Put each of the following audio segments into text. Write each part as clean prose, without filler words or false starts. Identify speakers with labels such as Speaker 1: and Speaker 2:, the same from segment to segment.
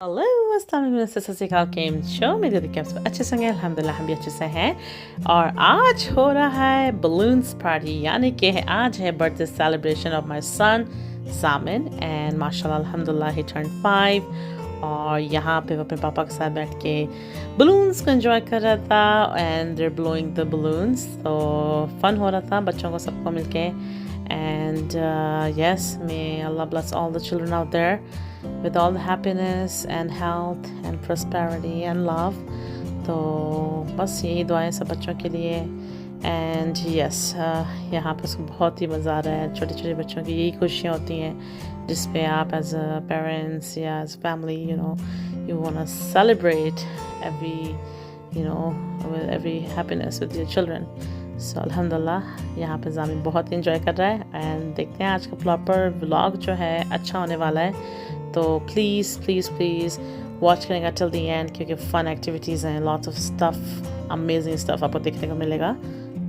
Speaker 1: Hello अस्सलाम वालेकुम सत श्री अकाल केम शो मेरे देखिए आप सब अच्छे से होंगे अल्हम्दुलिल्लाह हम भी अच्छे से हैं। और आज हो रहा है बलून्स पार्टी यानी कि आज है birthday celebration of my son Samin and माशाल्लाह अल्हम्दुलिल्लाह ही टर्न 5 और यहाँ पे वो अपने पापा के साथ बैठ के बलून्स को एंजॉय कर रहा था and there blowing the balloons. तो फन हो रहा था बच्चों को सबको मिलके and yes, may Allah bless all the children out there with all the happiness and health and prosperity and love. तो बस यही दुआएं सब बच्चों के लिए एंड यस यहाँ पे उसको बहुत ही मज़ा आ रहा है। छोटे छोटे बच्चों की यही खुशियाँ होती हैं जिस पे आप एज अ पेरेंट्स या as family you want to celebrate every happiness with your children. So अल्हम्दुलिल्लाह यहाँ पे जामी बहुत इंजॉय कर रहा है एंड देखते हैं आज का प्रॉपर व्लॉग जो है अच्छा होने वाला है। तो प्लीज़ प्लीज़ प्लीज़ वॉच करेंगे टिल द एंड क्योंकि फ़न एक्टिविटीज़ हैं, lots of stuff, amazing stuff आपको देखने को मिलेगा।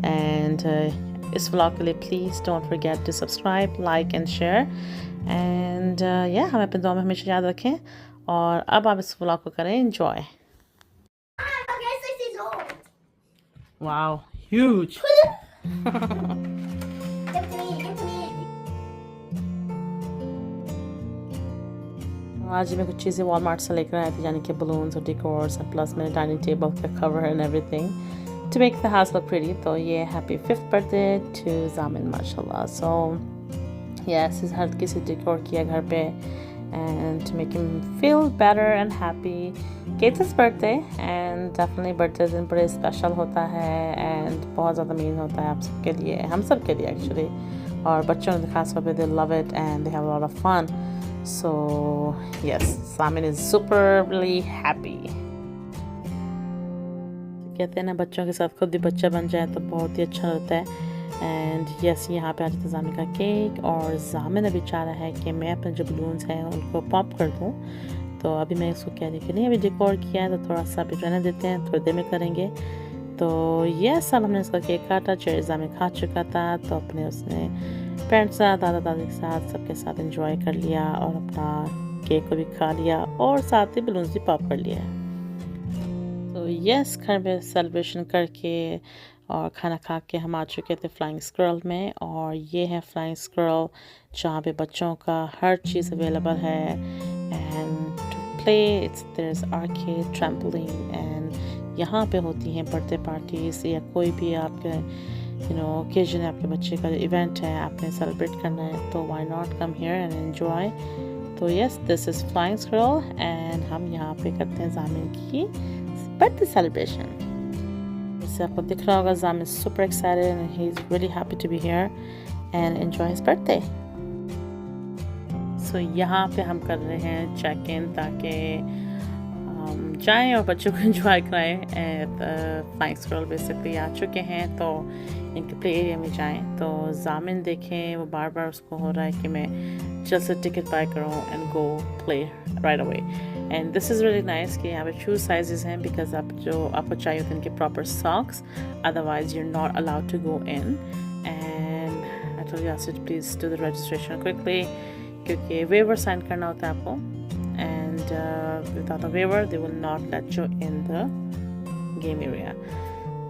Speaker 1: एंड इस व्लॉग के लिए please don't forget to subscribe, like and share and या हमें अपने दुआ में हमेशा याद रखें। और अब आप इस व्लॉग को करें इंजॉय। Wow huge. आज मैं कुछ चीज़ें वॉलमार्ट से लेकर आई थी यानी कि बलून्स और डेकोर्स और प्लस मैंने डाइनिंग टेबल का cover and everything to make the house look pretty. तो ये हैप्पी 5th बर्थडे टू जामिन माशाल्लाह। सो यस इस हर किसी डेकोर किया घर पे and to make him feel better and happy. It's his birthday and definitely birthday दिन बड़े special होता है and बहुत ज़्यादा मीन होता है आप सबके लिए, हम सब के लिए actually। और बच्चों ने खास तौर पे they love it and they have a lot of fun. So yes, Samin is superly happy. कहते हैं ना बच्चों के साथ खुद भी बच्चा बन जाए तो बहुत ही अच्छा होता है। एंड यस यहाँ पे आज जामी का केक और जामिन अभी चाह रहा है कि मैं अपने जो बलून्स हैं उनको पॉप कर दूँ। तो अभी मैं उसको कह रही कि नहीं अभी डेकोर किया है तो थोड़ा सा अभी रहने देते हैं, थोड़ी देर में करेंगे। तो यस अब हमने उसका केक काटा, चेरी जामिन खा चुका था तो अपने उसने पेरेंट्स साथ दादा दादी के साथ सबके साथ इंजॉय कर लिया और अपना केक को भी खा लिया और साथ ही बलून्स भी पॉप कर लिया। तो यस घर में सेलिब्रेशन करके और खाना खा के हम आ चुके थे फ्लाइंग स्क्विरल में। और ये है फ्लाइंग स्क्विरल जहाँ पे बच्चों का हर चीज़ अवेलेबल है and to play there is arcade, trampoline and यहाँ पे होती हैं बर्थडे पार्टीज़ या कोई भी आपके ओकेजन है, आपके बच्चे का इवेंट है, आपने सेलिब्रेट करना है तो why not come here and enjoy. तो yes this is flying squirrel and हम यहाँ पे करते हैं जामिन की बर्थडे सेलिब्रेशन। इससे आपको दिख रहा होगा जामिन super excited and he's really happy to be here and enjoy his birthday. So यहाँ पे हम कर रहे हैं चेक इन ताकि जाएं और बच्चों को एंजॉय कराएं। फ्लाइंग स्क्विरल बेसिकली आ चुके हैं तो इनके प्ले एरिया में जाएं। तो जामिन देखें वो बार बार उसको हो रहा है कि मैं जल्द से टिकट बाय करूँ and go play right away. And this is really nice कि यहाँ पे शूज साइजेस हैं बिकॉज आपको चाहिए होते हैं इनके proper socks, otherwise you are not allowed to go in. And I told you ask you please do the registration quickly क्योंकि वेवर साइन करना होता है आपको and without a waiver they will not let you in the game area.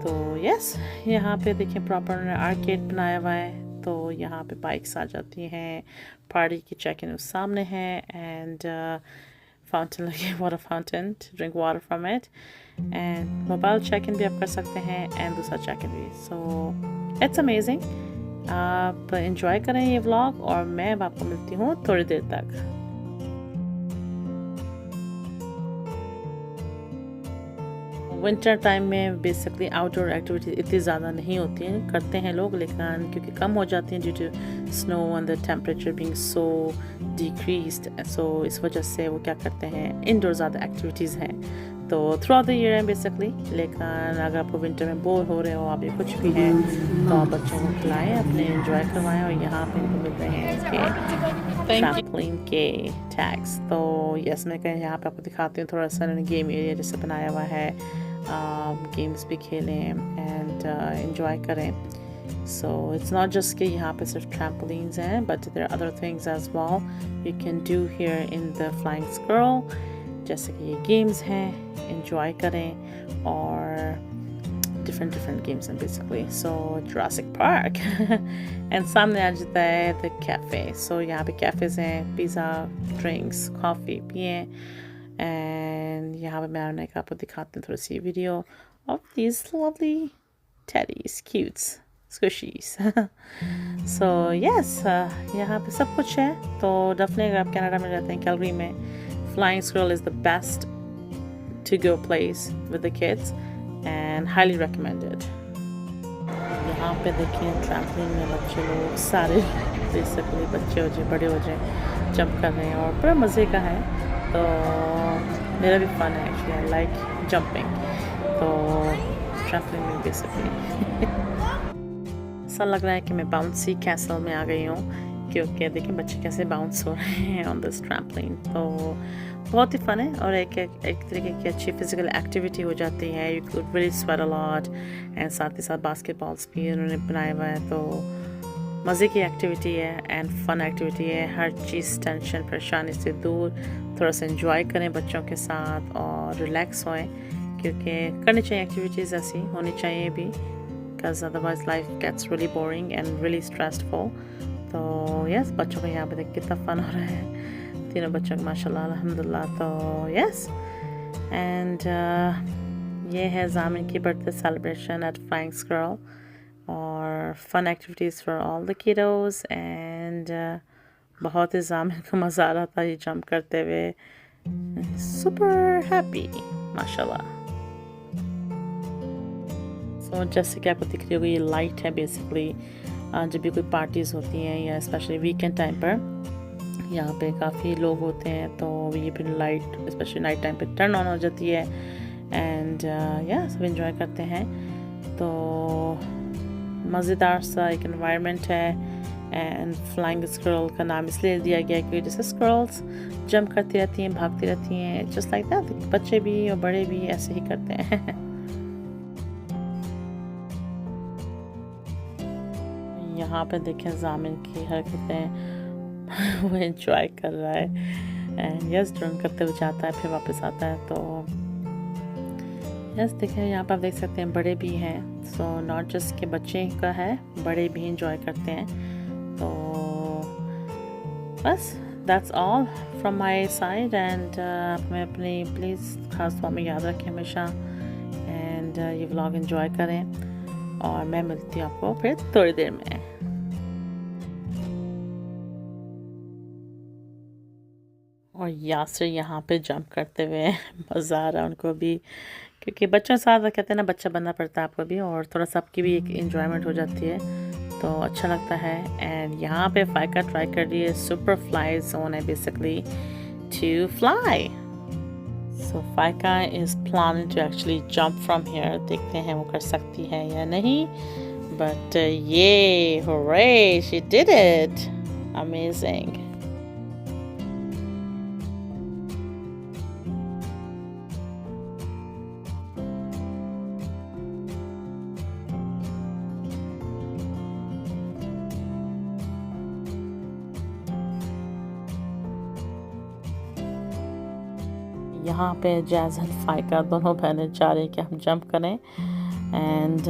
Speaker 1: तो yes यहाँ पे देखिए proper arcade बनाया हुआ है तो यहाँ पे बाइक्स आ जाती हैं, पार्टी की चेक इन सामने है एंड फाउंटेन लगे, water fountain to drink water from it and mobile check in भी आप कर सकते हैं एंड दूसरा चेक इन भी। So it's amazing. आप इंजॉय करें ये व्लॉग और मैं अब आपको मिलती हूँ थोड़ी देर तक। विंटर टाइम में बेसिकली आउटडोर एक्टिविटी इतनी ज़्यादा नहीं होती हैं, करते हैं लोग लेकिन क्योंकि कम हो जाती हैं due to snow and the temperature being so decreased. So इस वजह से वो क्या करते हैं इंडोर ज़्यादा एक्टिविटीज़ हैं तो थ्रू आउट द ईयर है बेसिकली। लेकिन अगर आपको विंटर में बोर हो रहे हो आप ये कुछ भी है तो आप बच्चों को खिलाएँ, अपने इंजॉय करवाएँ। और यहाँ पे इनको मिल रहे हैं इनके ट्रैम्पोलिन के टैग्स। तो यस मैं कहीं यहाँ पे आपको दिखाती हूँ थोड़ा सा गेम एरिया जैसे बनाया हुआ है, गेम्स भी खेलें एंड एंजॉय करें। So it's not just कि यहाँ पे सिर्फ trampolines हैं but there are other things as well you can do here in the flying squirrel जैसे कि ये गेम्स हैं, एंजॉय करें और different games हैं basically. So Jurassic Park and सामने आ जाता है the cafe. So यहाँ पे cafes हैं, pizza, drinks, coffee पिए and यहाँ पे मैं आपको दिखाती हूँ थोड़ी सी video of these lovely teddies, cutes, squishies. So yes, यहाँ पे सब कुछ है. तो definitely अगर आप कनाडा में रहते हैं कैलगरी में, Flying Squirrel is the best to go place with the kids and highly recommended. यहाँ पे देखिए ट्रैम्पलिन में बच्चे लोग सारे बेसिकली बच्चे हो जाए बड़े हो जाए जंप कर रहे हैं और बड़ा मज़े का है. तो मेरा भी फन है एक्चुअली, आई लाइक जंपिंग. तो ट्रैम्पलिन में बेसिकली ऐसा लग रहा है कि मैं बाउंसी कैसल में आ गई हूँ क्योंकि देखिए बच्चे कैसे बाउंस हो रहे हैं ऑन दिस ट्रैम्पलिन. तो बहुत ही फन है और एक तरीके की अच्छी फिजिकल एक्टिविटी हो जाती है. You could really sweat a lot and साथ ही साथ बास्केटबॉल्स भी उन्होंने बनाए हुए हैं. तो मज़े की एक्टिविटी है एंड फन एक्टिविटी है. हर चीज़ टेंशन परेशानी से दूर थोड़ा सा एंजॉय करें बच्चों के साथ और रिलैक्स होएं क्योंकि करनी चाहिए एक्टिविटीज़ ऐसी होनी चाहिए भी because otherwise life gets really boring and really stressful. तो यस बच्चों को यहाँ पे देख कितना फ़न हो रहा है तीनों बच्चों को माशाल्लाह अल्हम्दुलिल्लाह. तो यस एंड ये है जामिन की birthday celebration at flying squirrel और fun activities for all the kiddos and बहुत ही जामिन को मज़ा आ रहा था ये जंप करते हुए. सुपर हैप्पी माशाल्लाह. सो जैसे कि आपको दिख रही होगी ये लाइट है बेसिकली जब भी कोई पार्टीज़ होती हैं या स्पेशली वीकेंड टाइम पर यहाँ पे काफ़ी लोग होते हैं तो ये फिर लाइट स्पेशली नाइट टाइम पे टर्न ऑन हो जाती है एंड या सब एंजॉय करते हैं. तो मज़ेदार सा एक एनवायरनमेंट है एंड फ्लाइंग स्क्विरल का नाम इसलिए दिया गया है क्योंकि जैसे स्क्विरल्स जंप करती रहती हैं भागती रहती हैं जस्ट लाइक दैट बच्चे भी और बड़े भी ऐसे ही करते हैं. यहाँ पे देखें जामिन की हरकतें वो एंजॉय कर रहा है एंड यस रन करते हुए जाता है फिर वापस आता है. तो यस देखें यहाँ पर आप देख सकते हैं बड़े भी हैं. सो नॉट जस्ट के बच्चे का है बड़े भी एंजॉय करते हैं. तो बस that's all from my side and मैं अपनी प्लीज़ खास तौर में याद रखें हमेशा एंड ये व्लॉग एंजॉय करें और मैं मिलती हूँ आपको फिर थोड़ी देर में. और यासर यहाँ पे जंप करते हुए मज़ा आ रहा है उनको भी क्योंकि बच्चों के साथ कहते हैं ना बच्चा बनना पड़ता है आपको भी और थोड़ा सा आपकी भी एक एंजॉयमेंट हो जाती है तो अच्छा लगता है. एंड यहाँ पे फ़ाइका ट्राई कर रही है सुपर फ्लाई जोन है basically to fly. So Faika is planning to actually jump from here. देखते हैं वो कर सकती है या नहीं बट ये hurray she did it amazing. यहाँ पे जैज़ एंड फ़ाइका दोनों बहनें चाह रही कि हम जंप करें एंड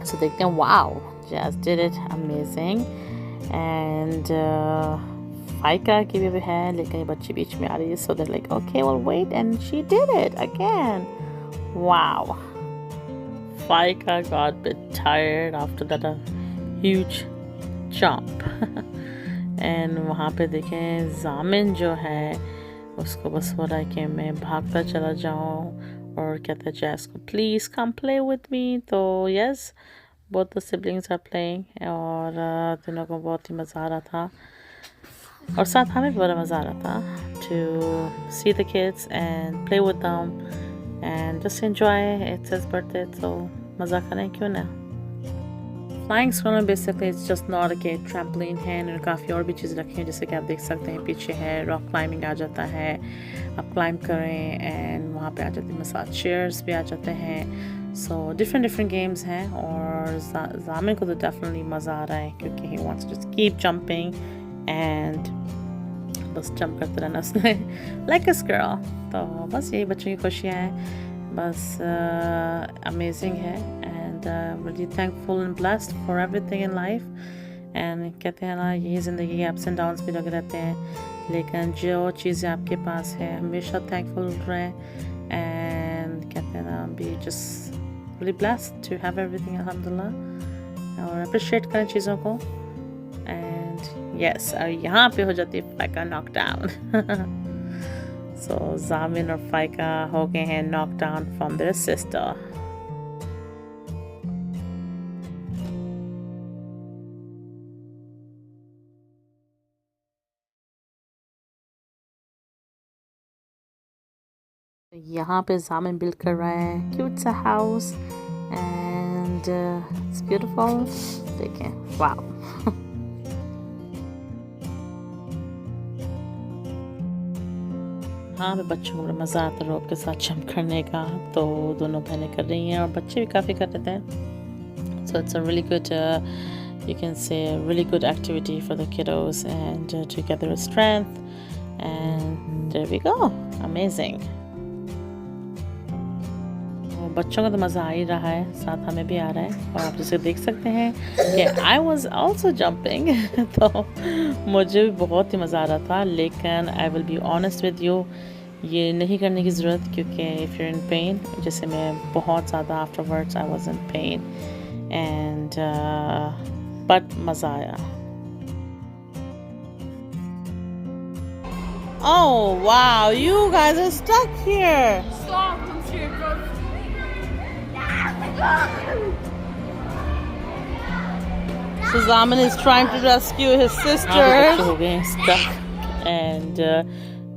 Speaker 1: सो देखते हैं. Wow Jaz did it amazing and Faika की भी है लेकिन ये बच्ची बीच में आ रही है so they like okay well wait and she did it again. Wow Faika got bit tired after that huge jump and वहाँ पे देखें जामिन जो है उसको बस हो रहा है कि मैं भागता चला जाऊँ और कहता है जैस को please come play with me. तो yes both the siblings are playing और तीनों को बहुत ही मज़ा आ रहा था और साथ हमें भी बड़ा मज़ा आ रहा था to see the kids and play with them and just enjoy. It's his birthday तो मज़ा करें क्यों ना. फ्लाइंग स्क्विरल में बेसिकली इट्स जस्ट नॉट के ट्रैम्पलिन है और काफ़ी और भी चीज़ें रखी हैं जैसे कि आप देख सकते हैं पीछे है रॉक क्लाइंबिंग आ जाता है आप क्लाइंब करें एंड वहाँ पे आ जाते हैं मसाज चेयर्स भी आ जाते हैं. सो डिफरेंट गेम्स हैं और जामिन को तो डेफिनेटली मज़ा आ रहा है क्योंकि he wants to keep jumping and बस जंप करते रहना उसने लाइक अ स्क्विरल। तो बस यही बच्चों की खुशियाँ हैं, बस अमेजिंग है and really thankful and blessed for everything in life. And कहते हैं ना, यही ज़िंदगी के अप्स एंड डाउन्स भी लगे रहते हैं, लेकिन जो चीज़ें आपके पास है हमेशा थैंकफुल रहें एंड कहते हैं ना, be just really blessed to have everything अल्हम्दुलिल्लाह, और अप्रिशिएट करें चीज़ों को। एंड यस, और यहाँ पे हो जाती है फ़ाइका नॉक डाउन। सो ज़ामिन और फ़ाइका हो गए हैं knock down from there sister. यहाँ पे ज़ामिन बिल्ड कर रहा है क्यूट सा हाउस एंड इट्स ब्यूटीफुल। देखें, वाओ। हाँ, मैं बच्चों को बड़ा मज़ा आता है रोप के साथ जंप करने का, तो दोनों बहनें कर रही हैं और बच्चे भी काफ़ी कर रहे थे। So it's a really good, you can say a really good activity for the kiddos and to gather strength, and there we go, amazing। बच्चों का तो मज़ा आ ही रहा है, साथ हमें भी आ रहा है, और आप जैसे देख सकते हैं कि आई वॉज ऑल्सो जंपिंग। तो मुझे भी बहुत ही मज़ा आ रहा था, लेकिन I will be honest with you, ये नहीं करने की ज़रूरत, क्योंकि इफ़ यू इन पेन, जैसे मैं बहुत ज़्यादा afterwards I was in pen and but मज़ा आया। Oh wow, you guys are stuck here.
Speaker 2: Stop, I'm scared.
Speaker 1: So Zaman is trying to rescue his sister. हो गए हैं stuck and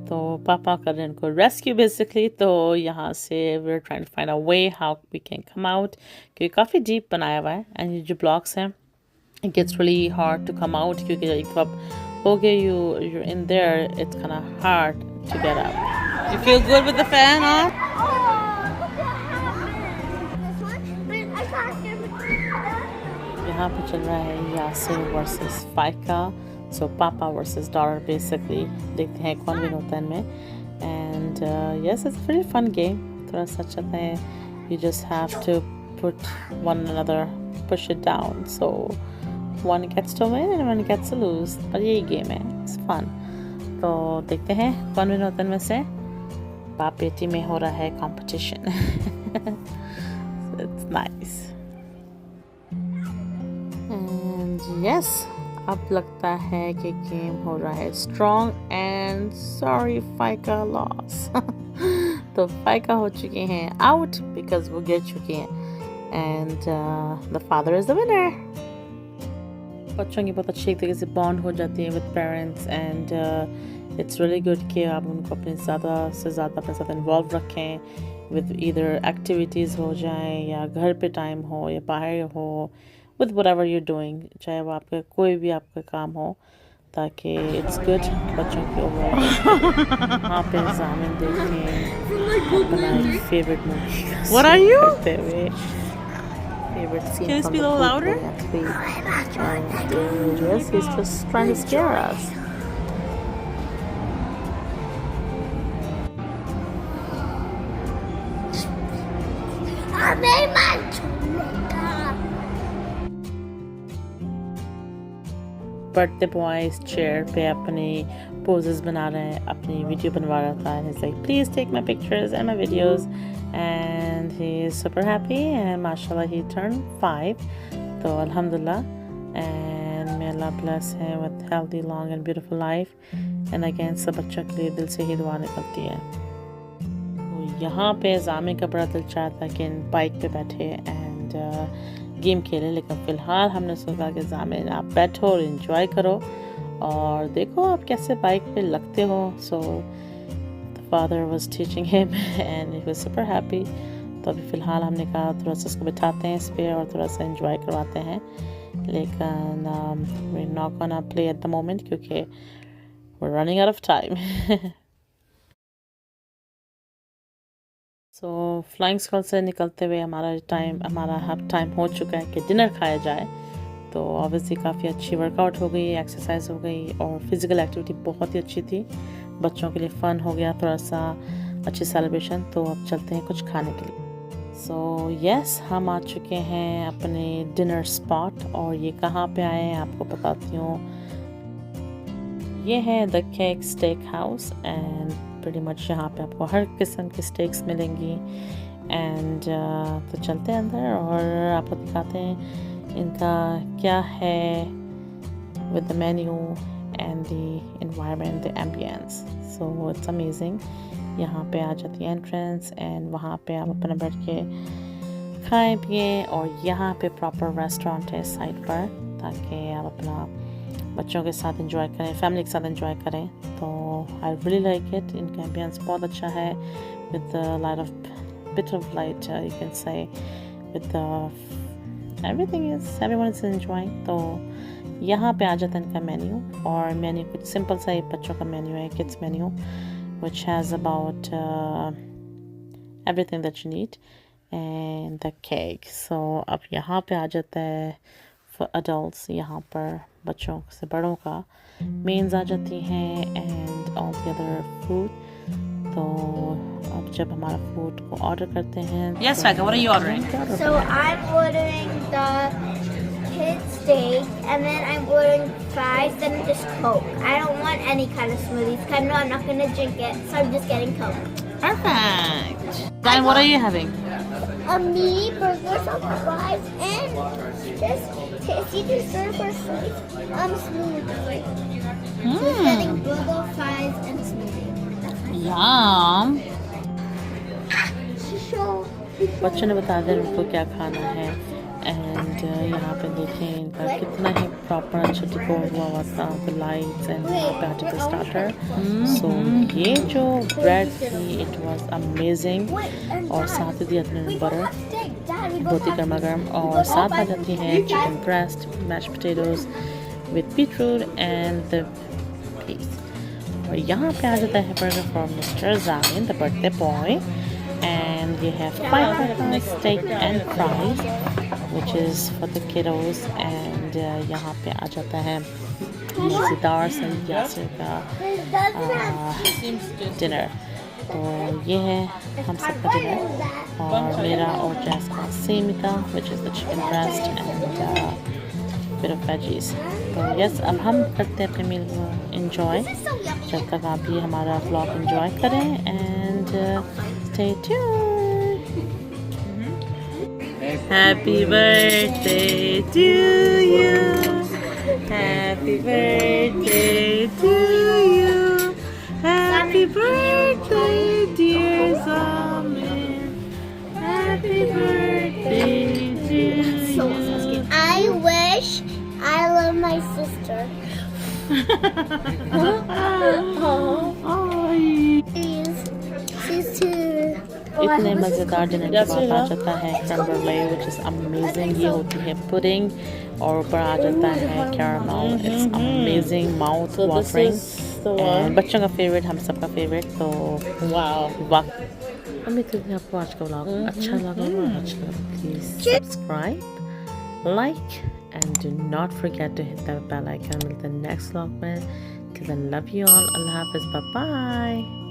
Speaker 1: तो पापा कर रहे हैं उनको rescue basically। तो यहाँ से we're trying to find a way how we can come out, क्योंकि काफ़ी deep बनाया हुआ है and ये जो blocks हैं it gets really hard to come out, क्योंकि जब एक बार हो गए you're in there, it's kind of hard to get out। You feel good with the fan on? यहाँ पे चल रहा है यासिर वर्सेस फ़ाइका, सो पापा वर्सेस डॉटर बेसिकली। देखते हैं कौन विन होता है इनमें। And yes, it's very fun game. थोड़ा सा चलता है, you just have to put one another, push it down, so one gets to win and one gets to lose. पर यही गेम है, इट्स फन। तो देखते हैं कौन विन होता है इनमें से। बाप बेटी में हो रहा है कॉम्पिटिशन। It's nice. यस, अब लगता है कि गेम हो रहा है स्ट्रॉन्ग एंड सॉरी फ़ाइका लॉस। तो फ़ाइका हो चुके हैं आउट बिकॉज वो गिर चुके हैं and the father is the winner. बच्चों की बहुत अच्छी एक तरीके से बॉन्ड हो जाती है with parents and it's really good कि आप उनको अपने ज़्यादा से ज़्यादा अपने साथ इन्वॉल्व रखें विद ईदर एक्टिविटीज़ हो जाएं या घर पे टाइम हो या बाहर हो, with whatever you're doing, चाहे वो आपका कोई भी आपका काम हो, ताकि it's good बच्चों के ओवरऑल। वहाँ पे ज़ामिन देखें अपना favourite movie
Speaker 2: What are you?
Speaker 1: करते हुए, favourite scene.
Speaker 2: Can you speak a little louder?
Speaker 1: Yes, he's just trying to scare us. Birthday boy इस चेयर पे अपनी पोजेस बना रहे हैं, अपनी वीडियो बनवा रहा था and is like please take my pictures and my videos and he is super happy and माशाल्लाह ही टर्न 5। तो अल्हम्दुलिल्लाह एंड मे अल्लाह ब्लेस है with healthy long and beautiful life. And again सब बच्चों के लिए दिल से ही दुआ निकलती है। तो यहाँ पे ज़ामिन का बड़ा दिल चाहता कि बाइक पे बैठे एंड गेम खेलें, लेकिन फ़िलहाल हमने सोचा कि ज़ामिन आप बैठो और इन्जॉय करो और देखो आप कैसे बाइक पे लगते हो। So the father was teaching him and he was super happy. तो अभी फ़िलहाल हमने कहा थोड़ा सा उसको बिठाते हैं इस पर और थोड़ा सा इन्जॉय करवाते हैं, लेकिन we not gonna play at the moment क्योंकि we are running out of time. So flying squirrel से निकलते हुए हमारा टाइम हो चुका है कि डिनर खाया जाए, तो ऑब्वियसली काफ़ी अच्छी वर्कआउट हो गई, एक्सरसाइज हो गई और फिज़िकल एक्टिविटी बहुत ही अच्छी थी। बच्चों के लिए फ़न हो गया, थोड़ा सा अच्छी सेलिब्रेशन। तो अब चलते हैं कुछ खाने के लिए। सो यस, हम आ चुके हैं अपने डिनर स्पॉट और ये कहाँ पे आए हैं आपको बताती हूँ। ये है the cake stake house and pretty much यहाँ पे आपको हर किस्म की स्टेक्स मिलेंगी। एंड तो चलते हैं अंदर और आपको दिखाते हैं इनका क्या है with the menu and the environment, the ambience. So it's amazing. यहाँ पे आ जाती है एंट्रेंस एंड वहाँ पे आप अपना बैठ के खाएं पिएं और यहाँ पे प्रॉपर रेस्टोरेंट है साइड पर, ताकि आप अपना बच्चों के साथ एंजॉय करें, फैमिली के साथ एंजॉय करें। तो आई रियली लाइक इट। इनका एम्बियंस बहुत अच्छा है with light of bit of light, you can say, with the everyone is enjoying। तो यहाँ पे आ जाता है इनका मेन्यू और मेन्यू कुछ सिंपल सा ही बच्चों का मेन्यू है, kids menu which has about everything that you need and the cake। so अब यहाँ पे आ जाता है for adults, यहाँ पर बच्चों से बड़ों का मेन्स आ जाती हैं and all the other food। तो अब जब हमारा फूड को ऑर्डर करते हैं।
Speaker 2: Yes, Becca, what are you ordering?
Speaker 3: So I'm ordering the kid steak, and then I'm ordering fries, then just Coke. I don't want any kind of smoothies, because I know I'm not going to drink it, so I'm just getting Coke.
Speaker 2: Perfect. Then what are you having?
Speaker 3: A mini burger, some fries, and just tasty dessert for sweet smoothie. Just getting burger, fries, and smoothie.
Speaker 2: Yum.
Speaker 1: बच्चों ने बता दिया उनको क्या खाना है। And यहाँ पे देखें इनका कितना ही प्रॉपर अच्छा डेकोर हुआ था, द लाइट्स एंड यहाँ पे आर्टिकल स्टार्टर। सो ये जो ब्रेड थी इट वाज अमेजिंग और साथ ही दिया था बटर, बहुत ही गर्मा गर्म। और साथ आ जाती हैं chicken breast, mash potatoes with beetroot and the piece. और यहाँ पे आ जाता है burger for mister Jamin, the birthday boy. And you have $5 steak and fries, which is for the kiddos। And यहाँ पे आ जाता है मज़ेदार सा यासिर का डिनर। तो ये है हम सबका डिनर और मेरा और जैस का सेम का, which is the chicken breast and bit of veggies। तो यस, अब हम करते हैं अपने मील को enjoy। जब तक आप भी हमारा vlog enjoy करें and stay tuned। Happy birthday to you, happy birthday to you, happy birthday dear Zamin, happy birthday to you।
Speaker 3: I wish I love my sister. She's too.
Speaker 1: इतने मज़ेदार डिनर के बाद आ जाता है क्रम ब्रूले, which is amazing। ये होती है पुडिंग और ऊपर आ जाता है caramel. It's amazing, mouth watering and बच्चों का फेवरेट, हम सबका फेवरेट। तो वाह, उम्मीद करते हैं आपको आज का व्लॉग अच्छा लगा होगा। Please subscribe, like and do not forget to hit the bell icon. मिलते हैं नेक्स्ट व्लॉग में। Till then, love you all। अल्लाह हाफ़िज़, बाय बाय।